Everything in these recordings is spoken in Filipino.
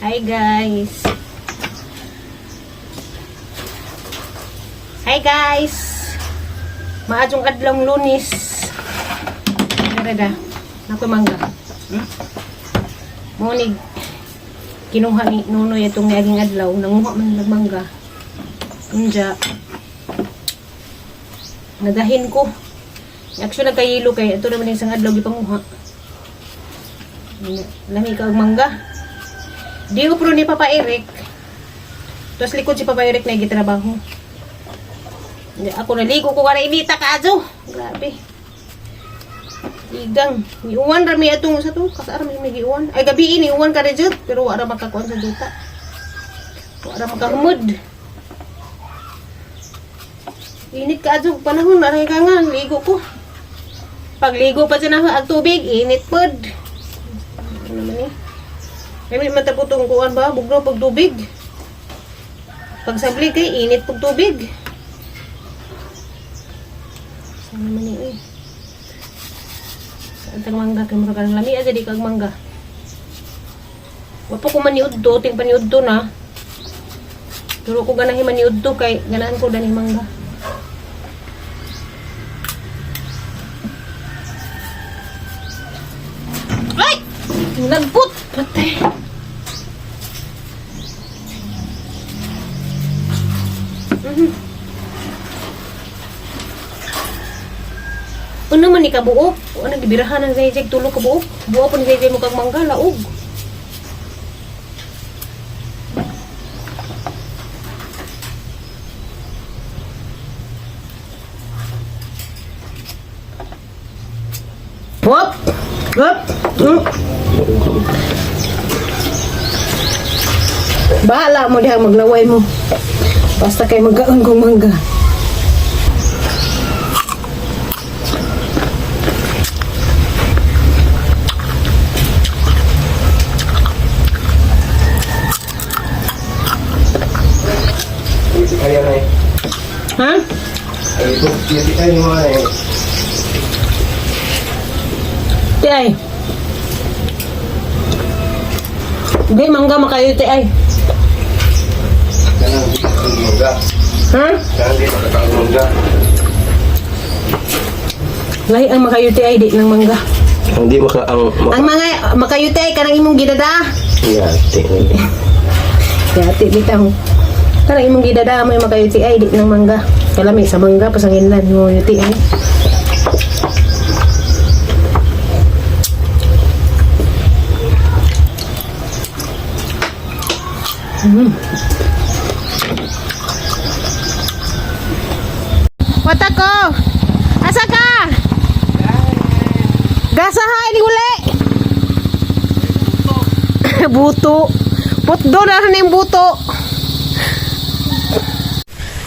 Hi guys. Hi guys. Maadtong adlong Lunes. Darada. Nako mangga. Mo ni kinuha ni Nunoy itong naging adlaw, nanguha man nagmangga. Unja. Nagahin ko. Actually nagkayilo kay ato naman isang adlaw gipanguha. Lami ka og mangga. Di ko pro ni Papa Eric. Tapos likod si Papa Eric na gitrabaho. Ako naligo ko kara inita ka adto. Grabe. Igang, iuwan rami atong sa to, kasara may giuwan. Ay gabi ini iuwan ka rejud, pero wala makakuan sa duta. Wala makahumod. Init ka adto panahon aray ka nga ligo ko. Pagligo pa sa ang tubig, init pod. Ano naman eh? Kami mataputong kuan ba, bugno pag tubig. Pag sabli kay init pag tubig. Ano naman eh? Antang mangga kay mura kan lami aja di kag mangga. Wapo ko maniudto, ting paniudto na. Pero ko ganahi maniudto kay ganahan ko dani mangga. Ay! Nagput! Patay! Ano man ni kabuok? Ano gibirahan ng zayjay tulo kabuok? Buo pa ni zayjay mo kag mangga laog. Hop! Hop! Bahala mo diha maglaway mo. Basta kay magkaon kong mangga. Ha? Ay, ito, tiyan mo nga eh. Ti ay. Di mangga makayo ti ay. Ganang di makakagmangga. Ha? Ganang di makakagmangga. Lahi ang makayo ti ay di ng mangga. Hindi Ang mga makayo ti ay kanang imong gidada. Yate. Yati bitaw. Kanang imong gidada mo yung makayo ti ay di ng mangga. Kalami sa mangga pasanginlan mo yuti ay. Wata ko. Asa ka? Gasahay ni uli. Buto. Putdo na rin yung buto.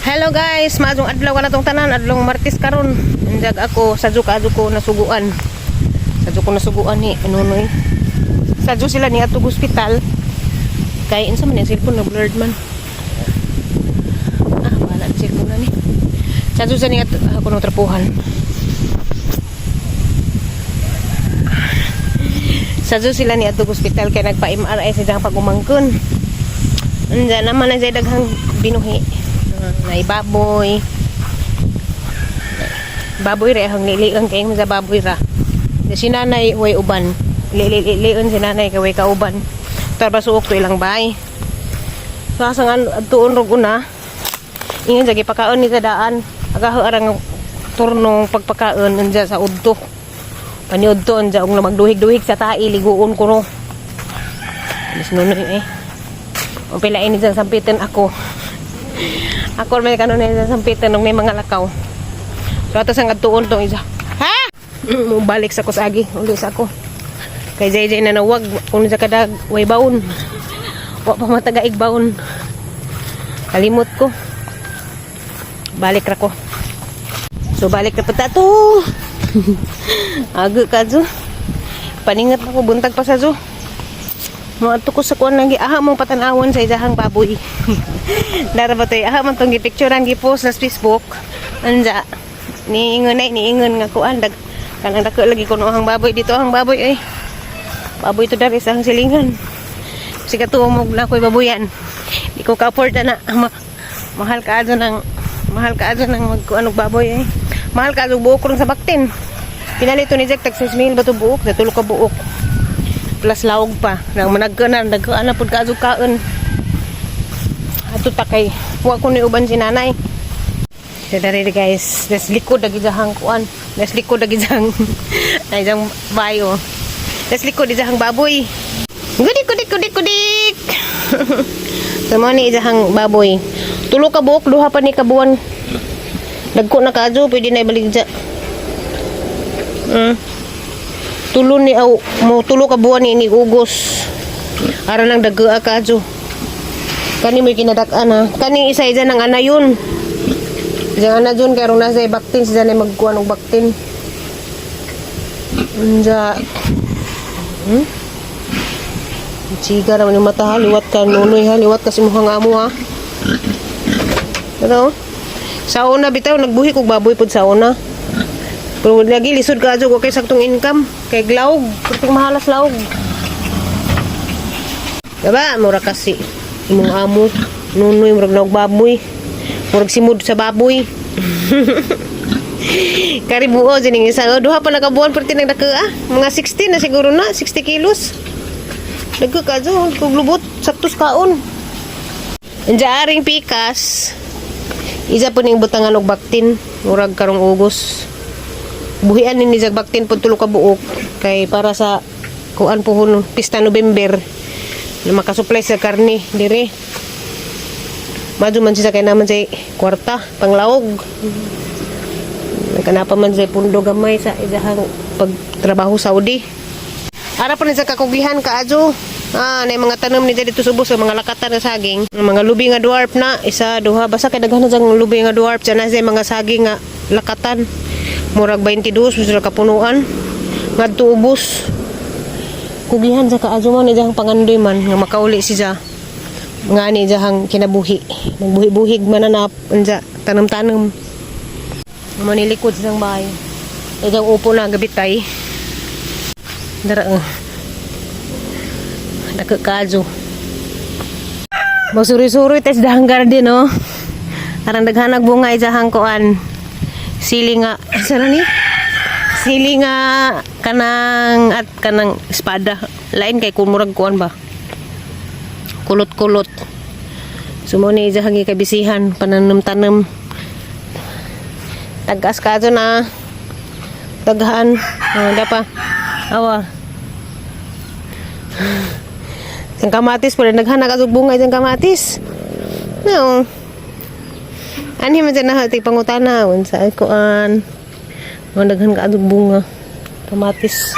Hello guys, maadong adlaw ka na tong tanan, adlaw Martes karon. Injag ako, sadyo ko nasuguan. Sadyo ko nasuguan ni Nunoy. Sadyo sila ni atog hospital. Kay insa man yung cellphone na blurred man. Wala ang cellphone na ni. Sadyo sa ni ako nang trapuhan. Sadyo sila ni atog hospital kay nagpa-MRI sa dang pagumangkon. Anja naman na say daghang binuhi. Na baboy. Baboy ra hang lilian kay sa baboy ra. Si nanay way uban. Lilian si nanay kay way kauban. Tarba suok to ilang bay. So asang tuon rog una. Ingon jagi pakaon ni sa daan. Agaho arang turnong pagpakaon anja sa udto. Paniudto anja og magduhig-duhig sa tai liguon ko no. Alis Nunoy eh. O pila ini sa sampitan ako. Ako may kanon na sampitan ng may mga lakaw. So ato sang adtuon tong isa. Ha? Balik sa kusagi, ulit sa ako. Kay JJ na nawag kun sa kadag way baon. Wa pa matagaig baon. Kalimot ko. Balik ra ko. So balik ra pata to. Ag ka zo. Paningat ako buntag pa sa zo. Mo ato ko sa kuan lagi aha mong patanawon sa isahang baboy. Dara ba tay aha man tong gipicturean gipost sa Facebook. Anja niingon nga kuan dag kanang dako lagi kuno ang baboy dito ang baboy ay. Baboy to dari sa silingan. Sige tuumog na ako'y babuyan. Di ko ka-afford na. Mahal ka adyo ng magkuanog baboy eh. Mahal ka adyo buok ron sa baktin. Pinalito ni Jack tag 6,000 ba to buok? Natulo ka buok. Plus laog pa. Nang managkanan, nagkaan na pud ka adyo kaon. Ato takay. Wa ko ni uban si nanay. So dari guys, des likod lagi jahang kuan. Des likod lagi jahang ay jang bayo. Des likod di jahang baboy. Gudik. Sama ni jahang baboy. Tulo ka buok, duha pa ni kabuan. Dagko na kadyo, pwede na ibaligja. Tulo ni mo tulo ka buwan ni ugos. Ara lang dagga kadyo. Kani mo kinadak-an ha. Kani isa dyan ng ana yun. Diyan ana dyan karon na sa baktin siya na magkuhan og baktin. Unja. Chiga naman yung mata ha. Liwat ka nunoy ha. Liwat kasi mukhang amo ha. Pero sa una bitaw nagbuhi kog baboy pud sa una. Pero lagi lisod ka adyo ko kay saktong income. Kay glaog. Kurting mahalas laog. Diba? Mura kasi. Imong amo. Nunoy murag naog baboy. Murag simud sa baboy. Karibuo dining isa. Duha pa nakabuan perti nang daka mga 60 na siguro na, 60 kilos. Dagko ka jo, kog lubot saktos kaon. Anja aring pikas. Isa po ning butangan og baktin, murag karong ugos. Buhian ni jag baktin pud tulo ka buok kay para sa kuan pohon pista November na makasupply sa karne dire. Madu man siya kay naman sa kwarta, panglaog. Kanapa man sa pundo gamay sa idahang pagtrabaho Saudi. Ara pa ni sa kakugihan ka adyo. Na mga tanom ni dito subos sa mga lakatan na saging. Mga lubi nga dwarf na, isa, duha. Basta kay daghan na sang lubi nga dwarf. Diyan na sa mga saging nga lakatan. Murag 22, bisa kapunuan. Ngadto ubos. Kugihan sa kaadyo man, idahang pangandoy man. Nga makauli siya. Nga ni jahang kinabuhi. Magbuhi-buhig mananap anja tanam-tanam. Manilikod sa bahay. Ijang upo na gabitay. Dara nakakaadyo. Magsuri-suri tes dahang garden no. Arang daghanag bunga ijahang kuan. Sili nga sana ni? Sili nga kanang at kanang espada. Lain kay kumurag kuan ba? Kulot-kulot. Sumuni jahang ikabisihan pananam-tanam. Tagas ka na. Daghan. Dapa. Awa. Ang kamatis pala naghanag adug bunga ang kamatis. No. Ani man dyan na iti pangutana unsa kuan. Daghan ka adug bunga. Kamatis.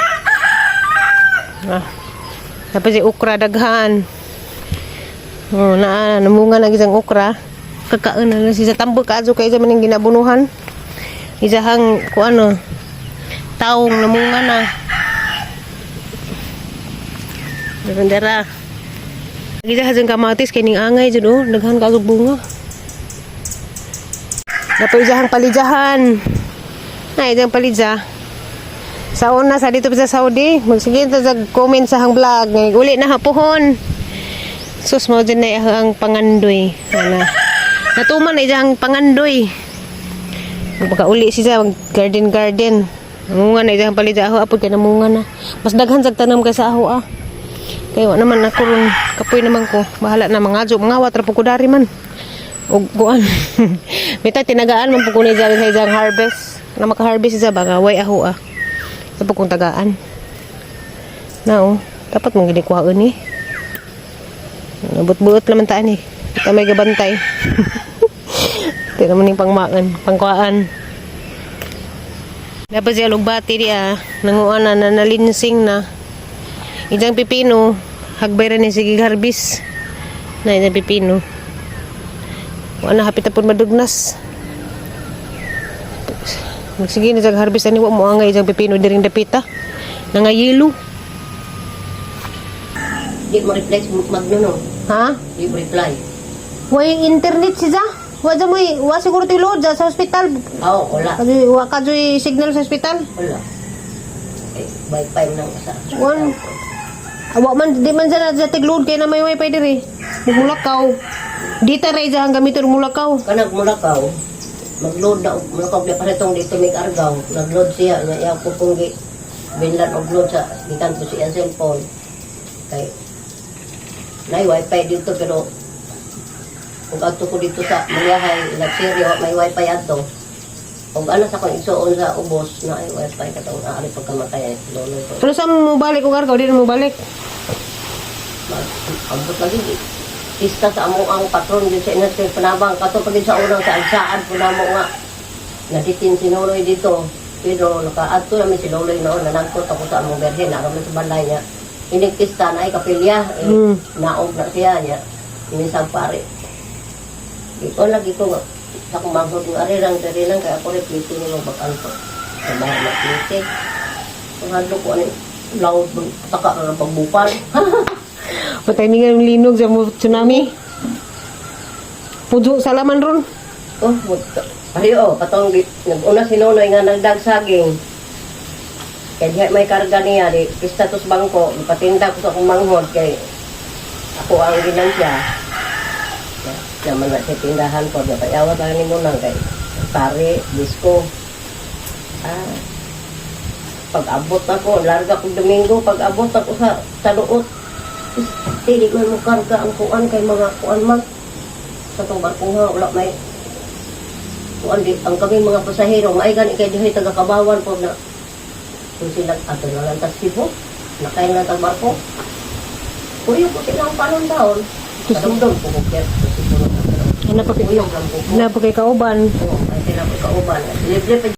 Tapos si ukra daghan. Namunga na gisang okra. Kakaon na siya tambok adyo kay sa maning ginabunuhan. Isahang kuano taong namunga na. Dara. Gisa hasang kamatis kay ning angay jud oh, daghan ka bunga. Dapat isahang palijahan. Ay, isang palija. Sa una sa dito sa Saudi, magsige ta sa comment sa hang vlog. Uli na hapuhon. Sus mo din na ang pangandoy. Natuman na ang pangandoy. Magpakauli siya mag garden. Munga na ang palida ako apod kay namunga na. Mas daghan sa tanam kay sa ako Kaya naman ako ron kapoy naman ko. Bahala na mga adyo. Mga watra po ko dari man. O guan. Mita tinagaan man po ko ni sa isang harvest. Na maka-harvest siya baka way ako Sa po kong tagaan. Dapat mong ginikuhaan Nabut-buot naman taan Kita may gabantay. Ito naman yung pangkuhaan. Dapat siya lugbati diya. Nanguan na nalinsing na. Ijang pipino. Hagbayran ni sige harbis. Na ijang pipino. Wala hapit na po madugnas. Magsige na sa harbis. Ani mo ang ijang pipino diring dapita. Nangayilo. Di mo reply magnuno. Ha? Di mo reply. Way internet siya. Wa siguro tilod sa hospital. Wala. Kasi wa ka signal sa hospital. Wala. Wifi nang sa. Awa man, di man sa tiglod kay na may wifi diri. Mulakaw. Di ta ray sa gamiton mulakaw. Kanag mulakaw. Mag-load na mulakaw di paretong dito may argaw. Nag-load siya nga iya ko kung binlan og load sa gikan ko siya cellphone. Kay nay wifi dito pero kung adto ko dito sa Maliahay, nagseryo may wifi adto. Kung ano sa kong isuon sa ubos na ay wifi katong aari pagkamatay lolo ko. Pero sa mo balik og argaw di na mo balik. Ambot lagi pista sa amo ang patron din sa inasal panabang kato pagin sa unang sa agsaan po na mo nga naditin si Loloy dito pero nakaadto namin si Loloy noon nanangkot ako sa among berhen naroon sa balay niya inig pista na ay kapilya naog na siya niya inisang pare ito lagi ko nga sa kumabot ng arirang kaya ako replito nyo bakal ko sa bahay na plite kung halo ko ano loud taka na ng pagbupal. Patay ni nga yung linog sa tsunami. Pudo salaman ron. Oh, ayo, patong nag-una si Nonoy nga nagdagsaging. Kaya diha may karga niya, di pistatus bangko, ipatinda ko sa akong manghod kay ako ang ginansya. Naman na sa tindahan ko, napayawat lang ni Munang kay pare, disco. Pag-abot ako, larga kong Domingo, pag-abot ako sa luot. Hindi man mo karga ang kuan kay mga kuan mag sa itong barkong ha, wala may kuan di, ang kami mga pasahero, may gani kay dihay taga-kabawan po na kung sila ato na lang tagsipo, nakain lang tag barko. Kuyo po sila ang panong taon. Kadumdum po ko kaya. Hanap pa kay kauban. Oo, ay sila po kauban. Libre pa